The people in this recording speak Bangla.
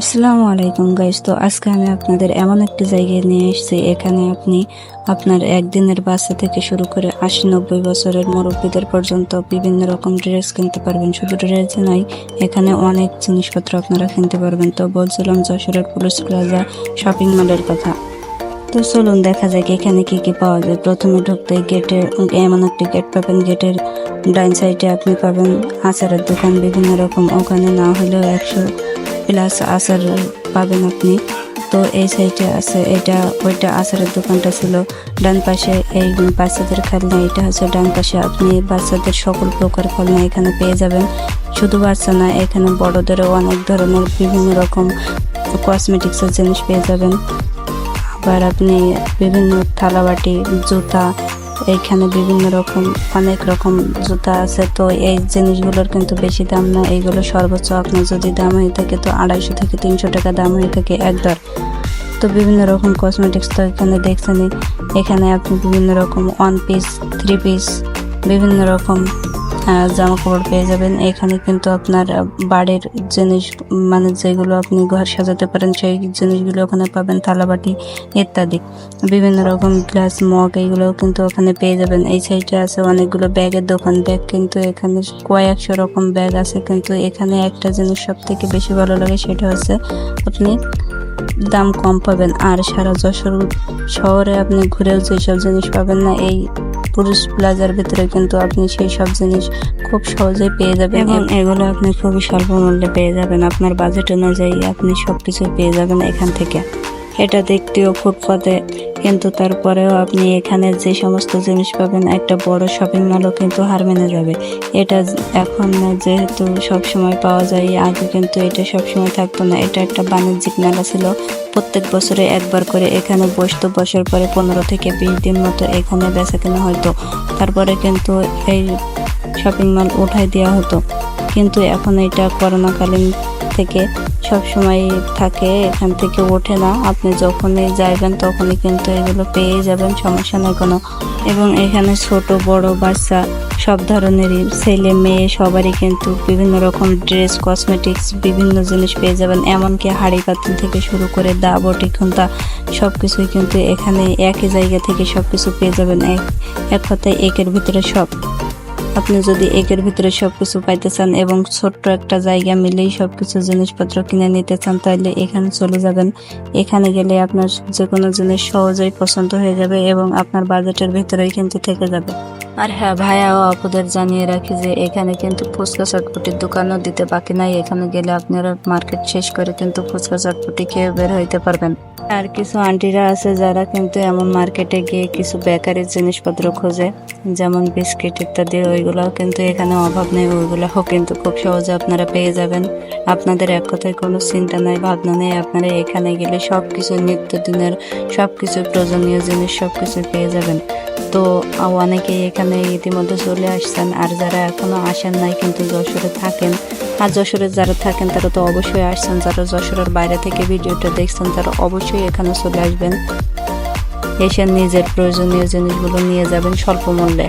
আসসালামু আলাইকুম গাইস। তো আজকে আমি আপনাদের এমন একটি জায়গায় নিয়ে এসেছি, এখানে আপনি আপনার একদিনের বাচ্চা থেকে শুরু করে 80-90 বছরের মুরব্বীদের পর্যন্ত বিভিন্ন রকম ড্রেস কিনতে পারবেন। শুধু ড্রেস নয়, এখানে অনেক জিনিসপত্র আপনারা কিনতে পারবেন। তো বলছিলাম যশোরের পুলিশ প্লাজা শপিং মলের কথা। তো চলুন দেখা যাক এখানে কি কি পাওয়া যায়। প্রথমে ঢুকতে গেটে এমন একটি গেট পাবেন, গেটের ডাইন সাইডে আপনি পাবেন আচারের দোকান বিভিন্ন রকম, ওখানে না হলেও 100+ আচার পাবেন আপনি। তো এই সাইডে আছে ওইটা আচারের দোকানটা ছিল ডান পাশে। এই বাচ্চাদের খেলনা এটা হচ্ছে ডান পাশে। আপনি বাচ্চাদের সকল প্রকার খেলনা এখানে পেয়ে যাবেন। শুধু বাচ্চা না, এখানে বড়দেরও অনেক ধরনের বিভিন্ন রকম কসমেটিক্সের জিনিস পেয়ে যাবেন। আবার আপনি বিভিন্ন থালাবাটি, জুতা, এইখানে বিভিন্ন রকম অনেক রকম জুতা আছে। তো এই জিনিসগুলোর কিন্তু বেশি দাম না, এইগুলো সর্বোচ্চ আপনার যদি দাম হয়ে থাকে তো 250 থেকে 300 টাকা দাম হয়ে থাকে একদর। তো বিভিন্ন রকম কসমেটিক্স তো এখানে দেখছেনই। এখানে আপনি বিভিন্ন রকম 1 পিস 3 পিস বিভিন্ন রকম জামা কাপড় পেয়ে যাবেন। এখানে কিন্তু আপনার বাড়ির জিনিস, মানে যেগুলো আপনি ঘর সাজাতে পারেন সেই জিনিসগুলো ওখানে পাবেন, থালাবাটি ইত্যাদি। বিভিন্ন রকম গ্লাস, মগ, এইগুলোও কিন্তু ওখানে পেয়ে যাবেন। এই সাইডে আছে অনেকগুলো ব্যাগের দোকান। ব্যাগ কিন্তু এখানে কয়েকশো রকম ব্যাগ আছে, কিন্তু এখানে একটা জিনিস সব থেকে বেশি ভালো লাগে, সেটা হচ্ছে আপনি দাম কম পাবেন। আর সারা যশোর শহরে আপনি ঘুরেও যেসব জিনিস পাবেন না, এই পুলিশ প্লাজার ভিতরে কিন্তু আপনি সেই সব জিনিস খুব সহজেই পেয়ে যাবেন এবং এগুলো আপনি খুবই স্বল্প মূল্যে পেয়ে যাবেন। আপনার বাজেট অনুযায়ী আপনি সবকিছু পেয়ে যাবেন এখান থেকে। এটা দেখতেও ফুটপাতে, কিন্তু তারপরেও আপনি এখানে যে সমস্ত জিনিস পাবেন, একটা বড় শপিং মলও কিন্তু হার মেনে যাবে। এটা এখন যেহেতু সব সময় পাওয়া যায়, আগে কিন্তু এটা সব সময় থাকতো না। এটা একটা বাণিজ্যিক মেলা ছিল, প্রত্যেক বছরে একবার করে এখানে বসতো। বছর পরে 15 থেকে 20 দিন মতো এখানে বেচা কেনা হতো, তারপরে কিন্তু এই শপিং মল উঠাই দেওয়া হতো। কিন্তু এখন এটা করোনাকালীন থেকে সব সময় থাকে, এখান থেকে ওঠে না। আপনি যখনই যাইবেন তখনই কিন্তু এগুলো পেয়ে যাবেন, সমস্যা নেই কোনো। এবং এখানে ছোট বড় বাচ্চা সব ধরনেরই, ছেলে মেয়ে সবারই কিন্তু বিভিন্ন রকম ড্রেস, কসমেটিক্স, বিভিন্ন জিনিস পেয়ে যাবেন। এমনকি হাঁড়ি পাতিল থেকে শুরু করে দা, বটি, খুন্তা সব কিছুই কিন্তু এখানে একই জায়গা থেকে সব কিছু পেয়ে যাবেন। এক কথায় একের ভিতরে সব। আপনি যদি একের ভিতরে সবকিছু পাইতে চান এবং ছোট্ট একটা জায়গা মিলেই সবকিছু জিনিসপত্র কিনে নিতে চান, তাহলে এখানে চলে যাবেন। এখানে গেলে আপনার যে কোনো জিনিস সহজেই পছন্দ হয়ে যাবে এবং আপনার বাজেটের ভিতরেই কিন্তু থেকে যাবে। আর হ্যাঁ, ভাইয়া ও আপুদের জানিয়ে রাখি যে এখানে কিন্তু ফুচকা চটপটির দোকানও দিতে বাকি নাই। এখানে গেলে আপনারা মার্কেট শেষ করে কিন্তু ফুচকা চটপটি খেয়ে বের হইতে পারবেন। আর কিছু আন্টিরা আছে যারা কিন্তু এমন মার্কেটে গিয়ে কিছু বেকারির জিনিসপত্র খোঁজে, যেমন বিস্কিট ইত্যাদি, ওইগুলোও কিন্তু এখানে অভাব নেই। ওইগুলোও কিন্তু খুব সহজে আপনারা পেয়ে যাবেন। আপনাদের এক কথায় কোনো চিন্তা নাই, ভাবনা নেই। আপনারা এখানে গেলে সবকিছু নিত্যদিনের সবকিছু প্রয়োজনীয় জিনিস সবকিছু পেয়ে যাবেন। তো অনেকেই এখানে ইতিমধ্যে চলে আসছেন, আর যারা এখনো আসেন নাই কিন্তু যশোরে থাকেন, আর যশোরে যারা থাকেন তারা তো অবশ্যই আসছেন, যারা যশোরের বাইরে থেকে ভিডিওটা দেখছেন তারা অবশ্যই এখানে চলে আসবেন, এসে নিজের প্রয়োজনীয় জিনিসগুলো নিয়ে যাবেন স্বল্প মূল্যে।